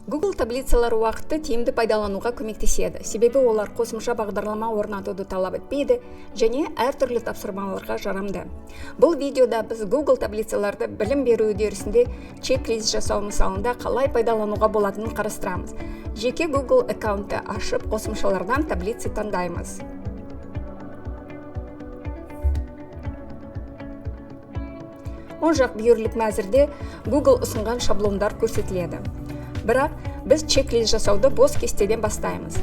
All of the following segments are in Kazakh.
Google таблицалар уақытты тиімді пайдалануға көмектеседі. Себебі олар қосымша бағдарлама орнатуды талап етпейді және әртүрлі тапсырмаларға жарамды. Бұл видеода біз Google таблицаларды білім беру үдерісінде чек-лист жасау мысалында қалай пайдалануға болатынын қарастырамыз. Жеке Google аккаунтты ашып, қосымшалардан таблица таңдаймыз. Оң жақ бүйірлік мәзірде Google ұсынған шаблондар көрсетіледі. Бірақ біз чек-лист жасауды бос кестеден бастаймыз.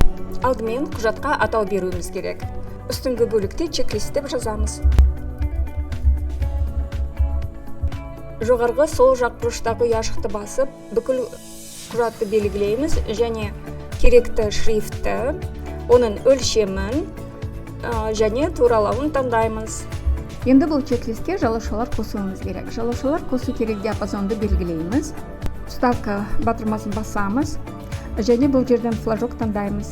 Алдымен құжатқа атау беруіміз керек. Үстіңгі бөлікте чек-лист деп жазамыз. Жоғарғы сол жақ бұрыштағы ұяшықты басып, бүкіл құжатты белгілейміз және керекті шрифтті, оның өлшемін және туралауын таңдаймыз. Енді бұл чек-листке жалаушалар қосуымыз керек. Жалаушалар қосу керек диапазонды белгілейміз. Вставка батырмасын басамыз және бұл жерден флажок таңдаймыз.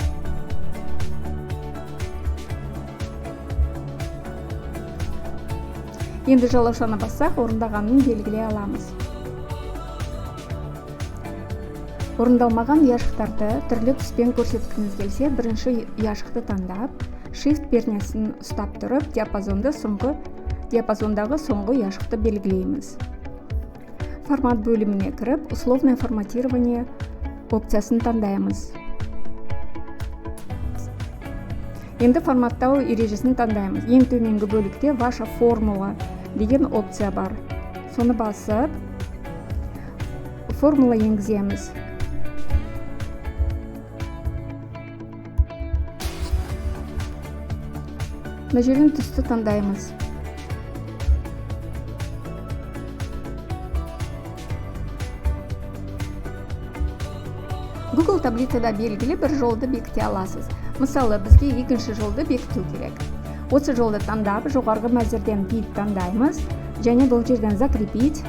Енді жалаушаны бассақ, орындағанын белгілей аламыз. Орындалмаған ұяшықтарды түрлі түспен көрсеткіңіз келсе, бірінші ұяшықты таңдап, Shift пернесін ұстап тұрып, диапазондағы соңғы ұяшықты белгілейміз. Формат бөліміне кіріп, условное форматирование опциясын таңдаймыз. Енді форматтау ережесін таңдаймыз. Ең төменгі бөлікте ваша формула деген опция бар. Соны басып, формула енгіземіз. Мына жерден түсті таңдаймыз. Google таблицада белгілі бір жолды бекіте аласыз. Мысалы, бізге екінші жолды бекіту керек. Осы жолды таңдап, жоғарғы мәзірден бит таңдаймыз және бұл жерден закрепить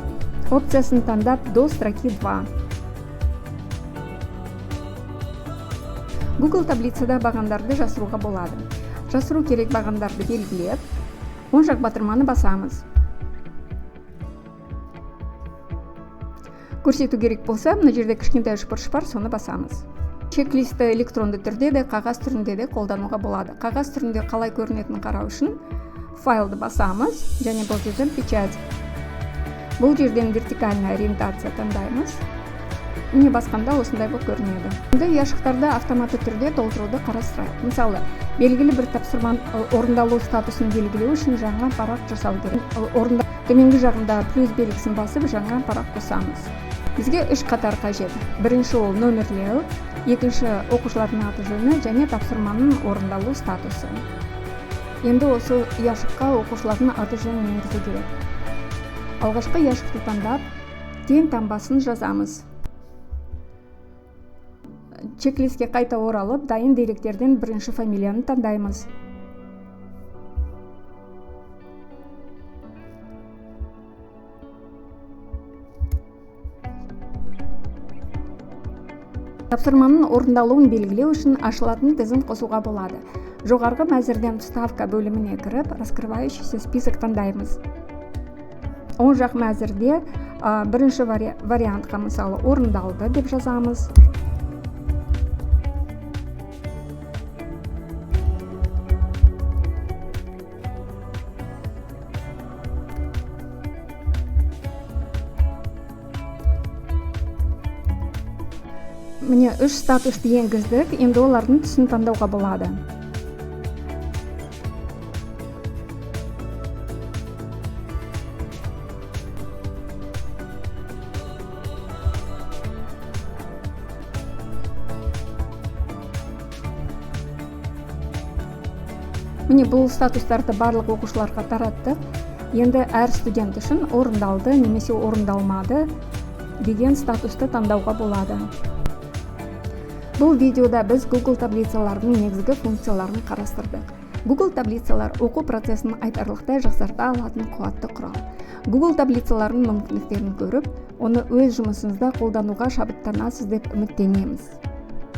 опциясын таңдап до строки 2. Google таблицада бағандарды жасыруға болады. Жасыру керек бағандарды белгілеп, оң жақ батырманы басамыз. Көрсету керек болса, мына жерде кішкентай үшбұрыш бар, соны басамыз. Чек-листті электронды түрде де, қағаз түрінде де қолдануға болады. Қағаз түрінде қалай көрінетінін қарау үшін файлды басамыз және бұл жерден печать. Бұл жерден вертикальная ориентация таңдаймыз. Міне басқанда осындай болып көрінеді. Енді ұяшықтарды автоматты түрде толтыруды қарастырайық. Мысалы, белгілі бір тапсырманың орындалу статусын белгілеу үшін жаңа парақ жасау керек. Төменгі жағында плюс белгісін басып, жаңа парақ қосамыз. Бізге 3 қатар қажет. Бірінші ол нөмірлеу, екінші оқушылардың аты жөні және тапсырманың орындалу статусы. Енді осы ұяшыққа оқушылардың аты жөнін енгізу керек. Алғашқы ұяшықты таңдап, тең таңбасын жазамыз. Чек-листке қайта оралып, дайын деректерден бірінші фамилияны таңдаймыз. Тапсырманың орындалуын белгілеу үшін ашылатын тізім қосуға болады. Жоғарғы мәзірден вставка бөліміне кіріп, раскрывающийся список таңдаймыз. Оң жақ мәзірде бірінші вариантқа, мысалы, орындалды деп жазамыз. Міне 3 статусты енгіздік, енді олардың түсін таңдауға болады. Міне бұл статустарды барлық оқушыларға тараттық. Енді әр студент үшін орындалды немесе орындалмады деген статусты таңдауға болады. Бұл видеода біз Google таблицаларының негізгі функцияларын қарастырдық. Google таблицалар оқу процесін айтарлықтай жақсарта алатын қуатты құрал. Google таблицаларының мүмкіндіктерін көріп, оны өз жұмысыңызда қолдануға шабыттанасыз деп үміттенеміз.